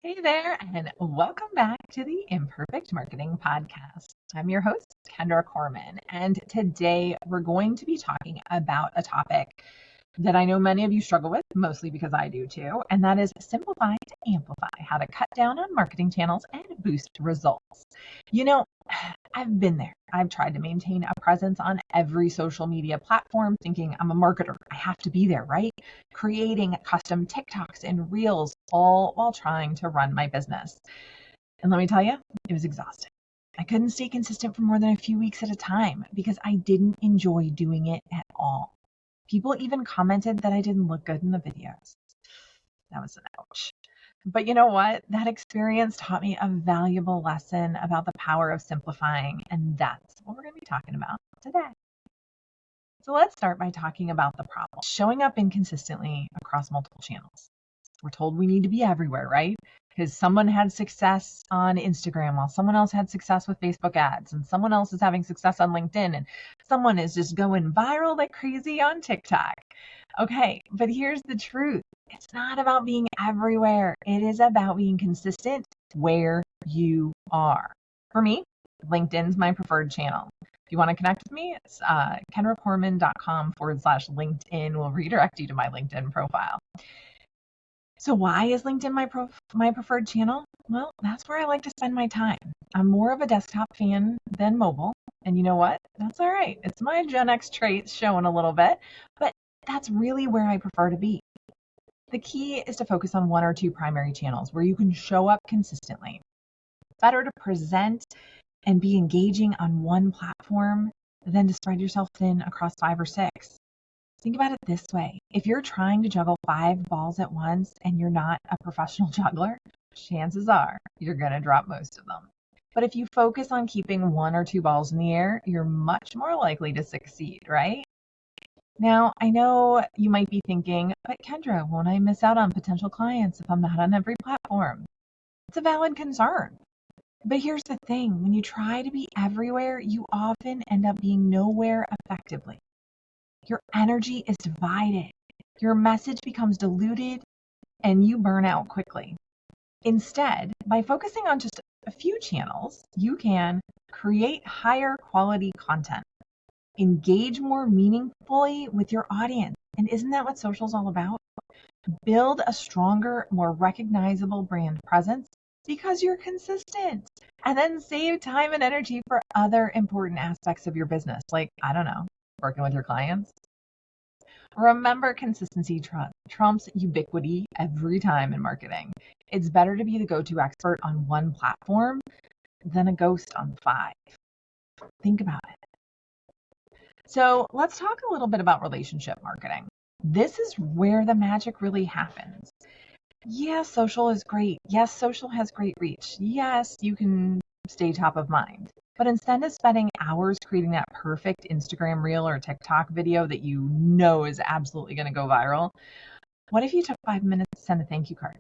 Hey there, and welcome back to the Imperfect Marketing Podcast. I'm your host, Kendra Corman, and today we're going to be talking about a topic that I know many of you struggle with, mostly because I do too, and that is simplify to amplify, how to cut down on marketing channels and boost results. You know, I've been there. I've tried to maintain a presence on every social media platform, thinking I'm a marketer. I have to be there, right? Creating custom TikToks and Reels, all while trying to run my business. And let me tell you, it was exhausting. I couldn't stay consistent for more than a few weeks at a time because I didn't enjoy doing it at all. People even commented that I didn't look good in the videos. That was an ouch. But you know what? That experience taught me a valuable lesson about the power of simplifying, and that's what we're going to be talking about today. So let's start by talking about the problem. Showing up inconsistently across multiple channels. We're told we need to be everywhere, right? Because someone had success on Instagram while someone else had success with Facebook ads, and someone else is having success on LinkedIn, and someone is just going viral like crazy on TikTok. Okay, but here's the truth. It's not about being everywhere. It is about being consistent where you are. For me, LinkedIn's my preferred channel. If you want to connect with me, it's kendracorman.com/LinkedIn will redirect you to my LinkedIn profile. So why is LinkedIn my preferred channel? Well, that's where I like to spend my time. I'm more of a desktop fan than mobile. And you know what? That's all right. It's my Gen X traits showing a little bit, but that's really where I prefer to be. The key is to focus on one or two primary channels where you can show up consistently. Better to present and be engaging on one platform than to spread yourself thin across 5 or 6. Think about it this way. If you're trying to juggle 5 balls at once and you're not a professional juggler, chances are you're going to drop most of them. But if you focus on keeping 1 or 2 balls in the air, you're much more likely to succeed, right? Now, I know you might be thinking, but Kendra, won't I miss out on potential clients if I'm not on every platform? It's a valid concern. But here's the thing, when you try to be everywhere, you often end up being nowhere effectively. Your energy is divided, your message becomes diluted, and you burn out quickly. Instead, by focusing on just a few channels, you can create higher quality content, engage more meaningfully with your audience. And isn't that what social's all about? Build a stronger, more recognizable brand presence because you're consistent. And then save time and energy for other important aspects of your business, like, I don't know, working with your clients. Remember, consistency trumps ubiquity every time in marketing. It's better to be the go-to expert on one platform than a ghost on 5. Think about it. So let's talk a little bit about relationship marketing. This is where the magic really happens. Yes, social is great. Yes, social has great reach. Yes, you can stay top of mind. But instead of spending hours creating that perfect Instagram reel or TikTok video that you know is absolutely going to go viral, what if you took 5 minutes to send a thank you card?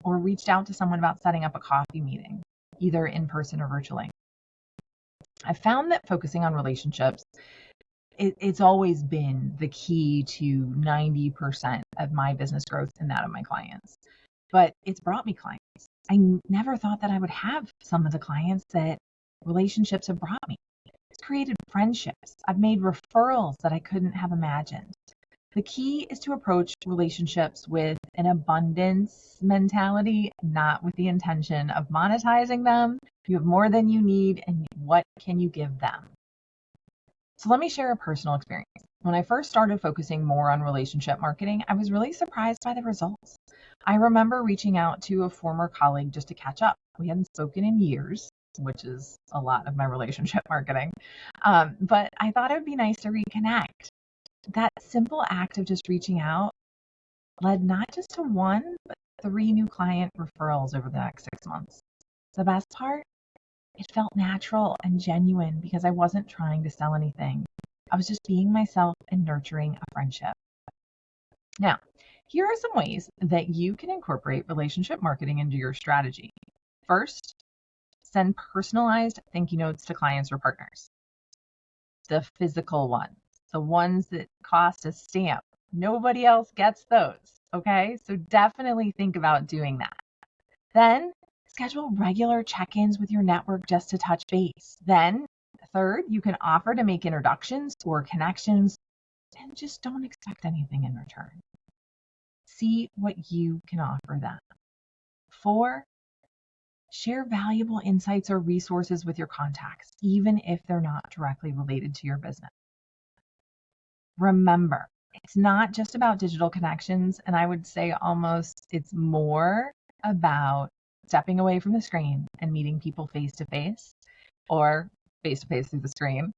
Or reached out to someone about setting up a coffee meeting, either in person or virtually? I found that focusing on relationships, it's always been the key to 90% of my business growth and that of my clients. But it's brought me clients. I never thought that I would have some of the clients that relationships have brought me. It's created friendships. I've made referrals that I couldn't have imagined. The key is to approach relationships with an abundance mentality, not with the intention of monetizing them. You have more than you need, and what can you give them? So let me share a personal experience. When I first started focusing more on relationship marketing, I was really surprised by the results. I remember reaching out to a former colleague just to catch up. We hadn't spoken in years, which is a lot of my relationship marketing. But I thought it would be nice to reconnect. That simple act of just reaching out led not just to 1, but 3 new client referrals over the next 6 months. The best part? It felt natural and genuine because I wasn't trying to sell anything. I was just being myself and nurturing a friendship. Now, here are some ways that you can incorporate relationship marketing into your strategy. First, send personalized thank you notes to clients or partners. The physical ones, the ones that cost a stamp. Nobody else gets those, okay? So definitely think about doing that. Then schedule regular check-ins with your network just to touch base. Then third, you can offer to make introductions or connections and just don't expect anything in return. See what you can offer them. 4, share valuable insights or resources with your contacts, even if they're not directly related to your business. Remember, it's not just about digital connections, and I would say almost it's more about stepping away from the screen and meeting people face to face or face to face through the screen,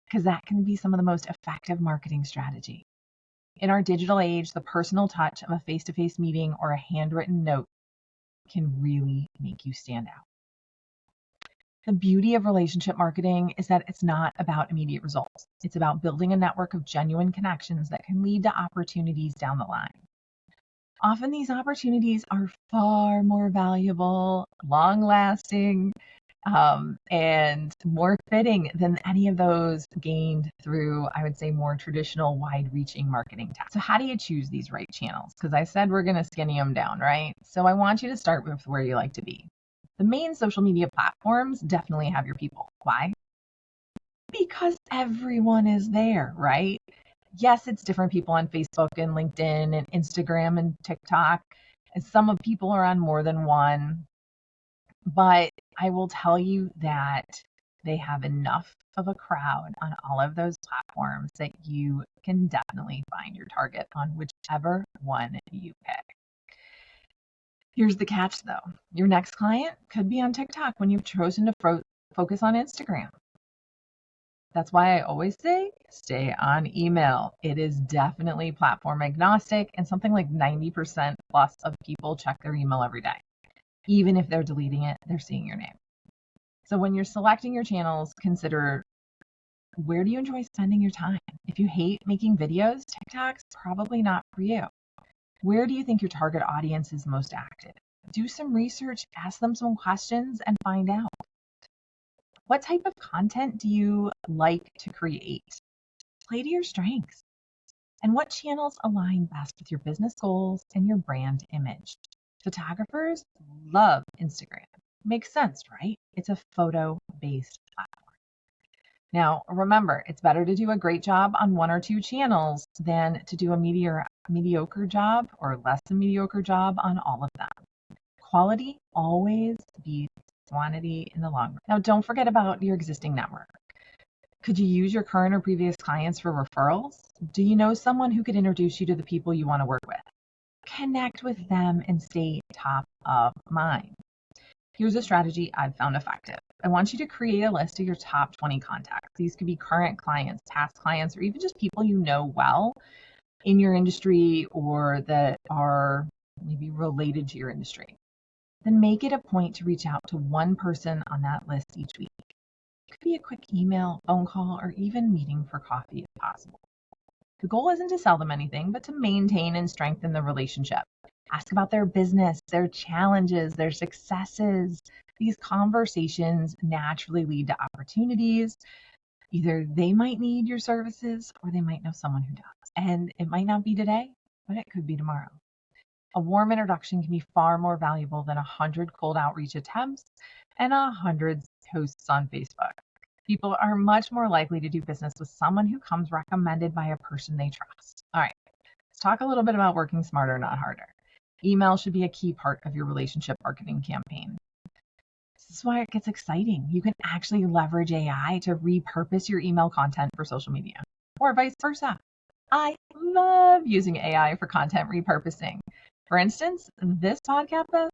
because that can be some of the most effective marketing strategy. In our digital age, the personal touch of a face-to-face meeting or a handwritten note can really make you stand out. The beauty of relationship marketing is that it's not about immediate results. It's about building a network of genuine connections that can lead to opportunities down the line. Often these opportunities are far more valuable, long-lasting, and more fitting than any of those gained through, I would say, more traditional wide-reaching marketing tactics. So how do you choose these right channels? Because I said we're going to skinny them down, right? So I want you to start with where you like to be. The main social media platforms definitely have your people. Why? Because everyone is there, right? Yes, it's different people on Facebook and LinkedIn and Instagram and TikTok, and some of people are on more than one. But I will tell you that they have enough of a crowd on all of those platforms that you can definitely find your target on whichever one you pick. Here's the catch though. Your next client could be on TikTok when you've chosen to focus on Instagram. That's why I always say stay on email. It is definitely platform agnostic, and something like 90% plus of people check their email every day. Even if they're deleting it, they're seeing your name. So when you're selecting your channels, consider, where do you enjoy spending your time? If you hate making videos, TikTok's probably not for you. Where do you think your target audience is most active? Do some research, ask them some questions, and find out. What type of content do you like to create? Play to your strengths. And what channels align best with your business goals and your brand image? Photographers love Instagram. Makes sense, right? It's a photo-based platform. Now, remember, it's better to do a great job on one or two channels than to do a mediocre job or less than mediocre job on all of them. Quality always beats quantity in the long run. Now, don't forget about your existing network. Could you use your current or previous clients for referrals? Do you know someone who could introduce you to the people you want to work with? Connect with them and stay top of mind. Here's a strategy I've found effective. I want you to create a list of your top 20 contacts. These could be current clients, past clients, or even just people you know well in your industry or that are maybe related to your industry. Then make it a point to reach out to one person on that list each week. It could be a quick email, phone call, or even meeting for coffee if possible. The goal isn't to sell them anything, but to maintain and strengthen the relationship. Ask about their business, their challenges, their successes. These conversations naturally lead to opportunities. Either they might need your services or they might know someone who does. And it might not be today, but it could be tomorrow. A warm introduction can be far more valuable than 100 cold outreach attempts and 100 posts on Facebook. People are much more likely to do business with someone who comes recommended by a person they trust. All right, let's talk a little bit about working smarter, not harder. Email should be a key part of your relationship marketing campaign. This is why it gets exciting. You can actually leverage AI to repurpose your email content for social media, or vice versa. I love using AI for content repurposing. For instance, this podcast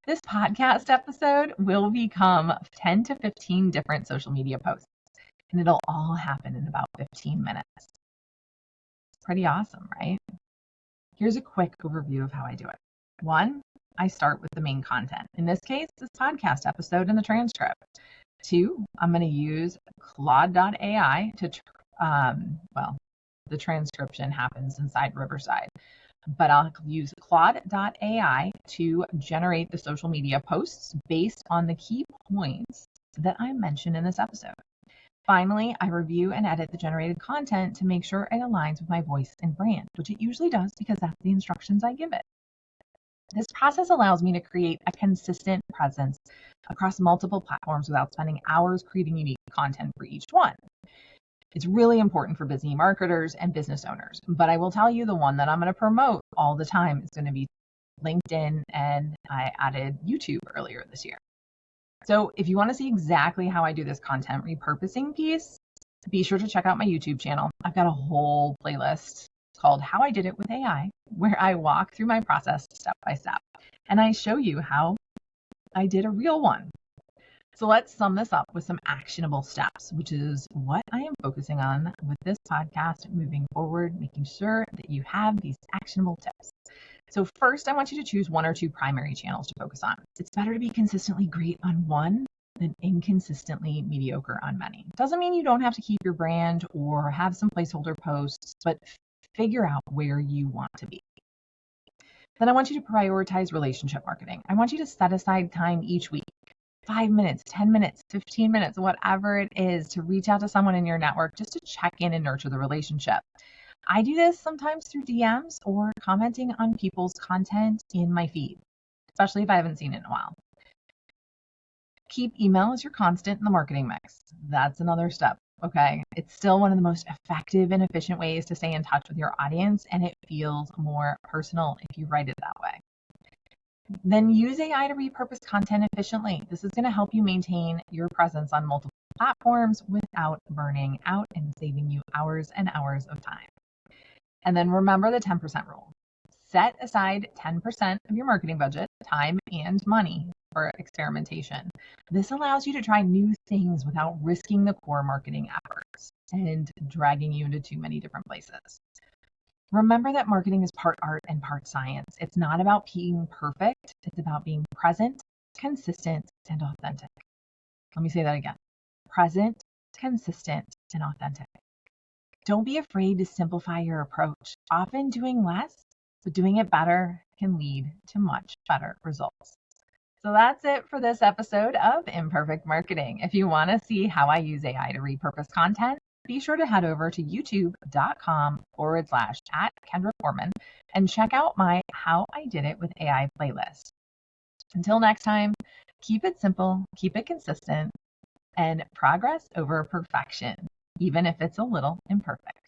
This podcast episode will become 10 to 15 different social media posts, and it'll all happen in about 15 minutes. Pretty awesome, right? Here's a quick overview of how I do it. 1, I start with the main content. In this case, this podcast episode and the transcript. 2, I'm going to use Claude.ai to, the transcription happens inside Riverside, but I'll use Claude.ai to generate the social media posts based on the key points that I mentioned in this episode. Finally, I review and edit the generated content to make sure it aligns with my voice and brand, which it usually does because that's the instructions I give it. This process allows me to create a consistent presence across multiple platforms without spending hours creating unique content for each one. It's really important for busy marketers and business owners, but I will tell you the one that I'm going to promote all the time is going to be LinkedIn, and I added YouTube earlier this year. So if you want to see exactly how I do this content repurposing piece, be sure to check out my YouTube channel. I've got a whole playlist called How I Did It with AI, where I walk through my process step by step, and I show you how I did a real one. So let's sum this up with some actionable steps, which is what I am focusing on with this podcast moving forward, making sure that you have these actionable tips. So first, I want you to choose one or two primary channels to focus on. It's better to be consistently great on one than inconsistently mediocre on many. Doesn't mean you don't have to keep your brand or have some placeholder posts, but figure out where you want to be. Then I want you to prioritize relationship marketing. I want you to set aside time each week, 5 minutes, 10 minutes, 15 minutes, whatever it is, to reach out to someone in your network just to check in and nurture the relationship. I do this sometimes through DMs or commenting on people's content in my feed, especially if I haven't seen it in a while. Keep email as your constant in the marketing mix. That's another step, okay? It's still one of the most effective and efficient ways to stay in touch with your audience, and it feels more personal if you write it that way. Then use AI to repurpose content efficiently. This is going to help you maintain your presence on multiple platforms without burning out and saving you hours and hours of time. And then remember the 10% rule. Set aside 10% of your marketing budget, time and money, for experimentation. This allows you to try new things without risking the core marketing efforts and dragging you into too many different places. Remember that marketing is part art and part science. It's not about being perfect. It's about being present, consistent, and authentic. Let me say that again. Present, consistent, and authentic. Don't be afraid to simplify your approach. Often doing less, but doing it better can lead to much better results. So that's it for this episode of Imperfect Marketing. If you want to see how I use AI to repurpose content, be sure to head over to youtube.com/@Kendra Corman and check out my How I Did It with AI playlist. Until next time, keep it simple, keep it consistent, and progress over perfection, even if it's a little imperfect.